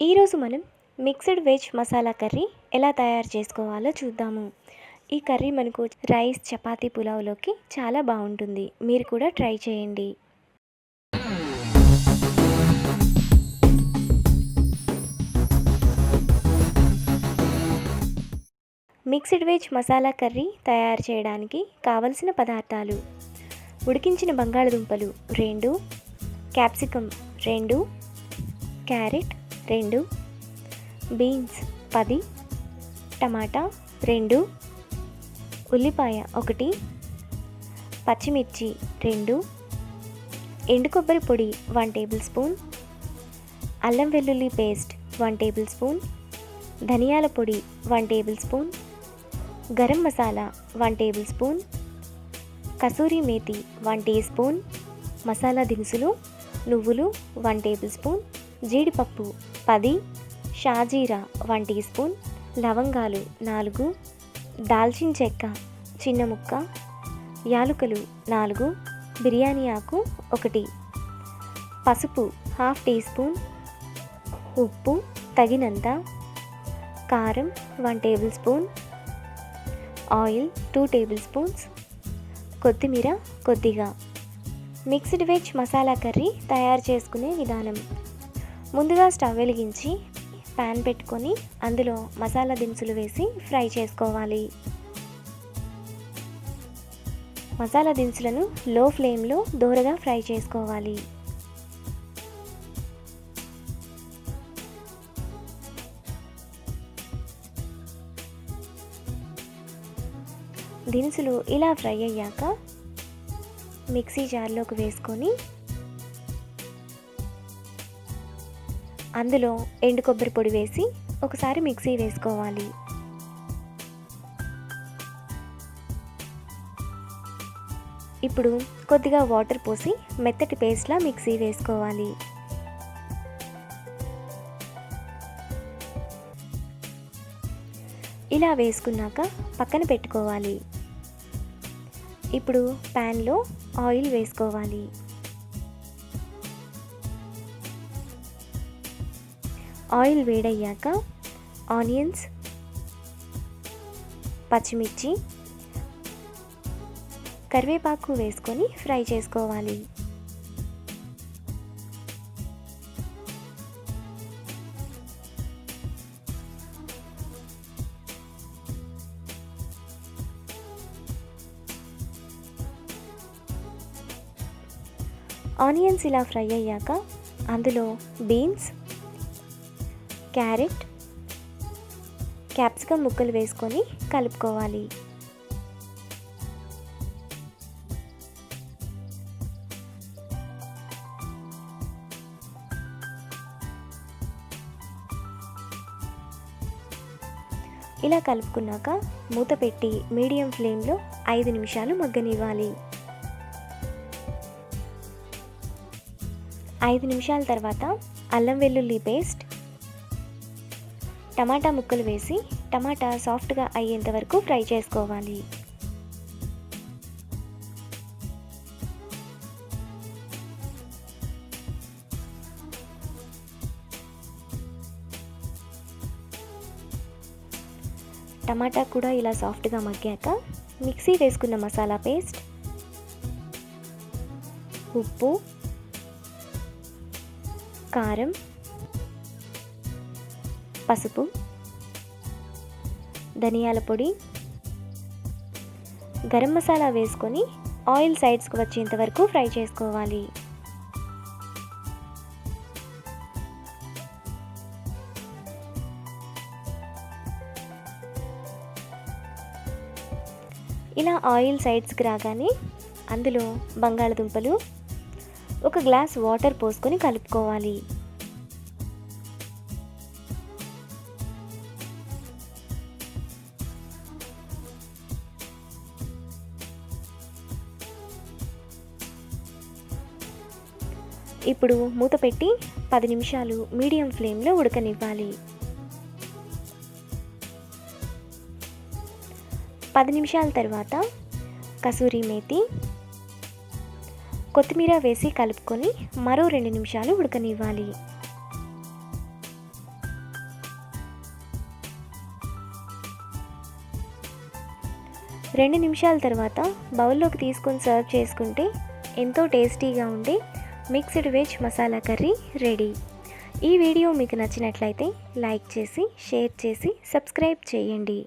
ఈరోజు మనం mixed veg masala curry ఎలా తయారు చేసుకోవాలో చూద్దాము. ఈ కర్రీ మనకు రైస్, చపాతీ, పులావ్లోకి చాలా బాగుంటుంది. మీరు కూడా ట్రై చేయండి. మిక్స్డ్ వెజ్ మసాలా కర్రీ తయారు చేయడానికి కావలసిన పదార్థాలు: ఉడికించిన బంగాళదుంపలు 2, క్యాప్సికమ్ 2, క్యారెట్ 2, బీన్స్ 10, టమాటా 2, ఉల్లిపాయ 1, పచ్చిమిర్చి 2, ఎండు కొబ్బరి పొడి 1 టేబుల్ స్పూన్, అల్లం వెల్లుల్లి పేస్ట్ 1 టేబుల్ స్పూన్, ధనియాల పొడి 1 tablespoon, garam masala 1 tablespoon, kasuri methi 1 teaspoon, masala దినుసులు నువ్వులు 1 టేబుల్ స్పూన్, జీడిపప్పు 10, షాజీరా 1 టీ స్పూన్, లవంగాలు 4, దాల్చిన చెక్క చిన్న ముక్క, యాలకులు 4, బిర్యానీ ఆకు 1, పసుపు 1/2 టీ స్పూన్, ఉప్పు తగినంత, కారం 1 table spoon, oil 2 table spoons, కొత్తిమీర కొద్దిగా. మిక్స్డ్ వెజ్ మసాలా కర్రీ తయారు చేసుకునే విధానం: ముందుగా స్టవ్ వెలిగించి ప్యాన్ పెట్టుకొని అందులో మసాలా దినుసులు వేసి ఫ్రై చేసుకోవాలి. మసాలా దినుసులను లో ఫ్లేమ్లో దోరగా ఫ్రై చేసుకోవాలి. దినుసులు ఇలా ఫ్రై అయ్యాక మిక్సీ జార్లోకి వేసుకొని అందులో ఎండు కొబ్బరి పొడి వేసి ఒకసారి మిక్సీ వేసుకోవాలి. ఇప్పుడు కొద్దిగా వాటర్ పోసి మెత్తటి పేస్ట్లా మిక్సీ వేసుకోవాలి. ఇలా వేసుకున్నాక పక్కన పెట్టుకోవాలి. ఇప్పుడు ప్యాన్లో ఆయిల్ వేసుకోవాలి. ఆయిల్ వేడయ్యాక ఆనియన్స్, పచ్చిమిర్చి, కరివేపాకు వేసుకొని ఫ్రై చేసుకోవాలి. ఆనియన్స్ ఇలా ఫ్రై అయ్యాక అందులో బీన్స్, క్యారెట్, క్యాప్సికమ్ ముక్కలు వేసుకొని కలుపుకోవాలి. ఇలా కలుపుకున్నాక మూత పెట్టి మీడియం ఫ్లేమ్లో 5 నిమిషాలు మగ్గనివ్వాలి. 5 నిమిషాల తర్వాత అల్లం వెల్లుల్లి పేస్ట్, టమాటా ముక్కలు వేసి టమాటా సాఫ్ట్గా అయ్యేంత వరకు ఫ్రై చేసుకోవాలి. టమాటా కూడా ఇలా సాఫ్ట్గా మగ్గాక మిక్సీ వేసుకున్న మసాలా పేస్ట్, ఉప్పు, కారం, పసుపు, ధనియాల పొడి, గరం మసాలా వేసుకొని ఆయిల్ సైడ్స్కి వచ్చేంత వరకు ఫ్రై చేసుకోవాలి. ఇలా ఆయిల్ సైడ్స్కి రాగానే అందులో బంగాళదుంపలు, 1 గ్లాస్ వాటర్ పోసుకొని కలుపుకోవాలి. ఇప్పుడు మూత పెట్టి 10 నిమిషాలు మీడియం ఫ్లేమ్లో ఉడకనివ్వాలి. 10 నిమిషాల తర్వాత కసూరి మేతి, కొత్తిమీర వేసి కలుపుకొని మరో 2 నిమిషాలు ఉడకనివ్వాలి. 2 నిమిషాల తర్వాత బౌల్లోకి తీసుకొని సర్వ్ చేసుకుంటే ఎంతో టేస్టీగా ఉండే mixed veg masala curry ready. ఈ వీడియో మీకు నచ్చినట్లయితే లైక్ చేసి, షేర్ చేసి, సబ్స్క్రైబ్ చేయండి.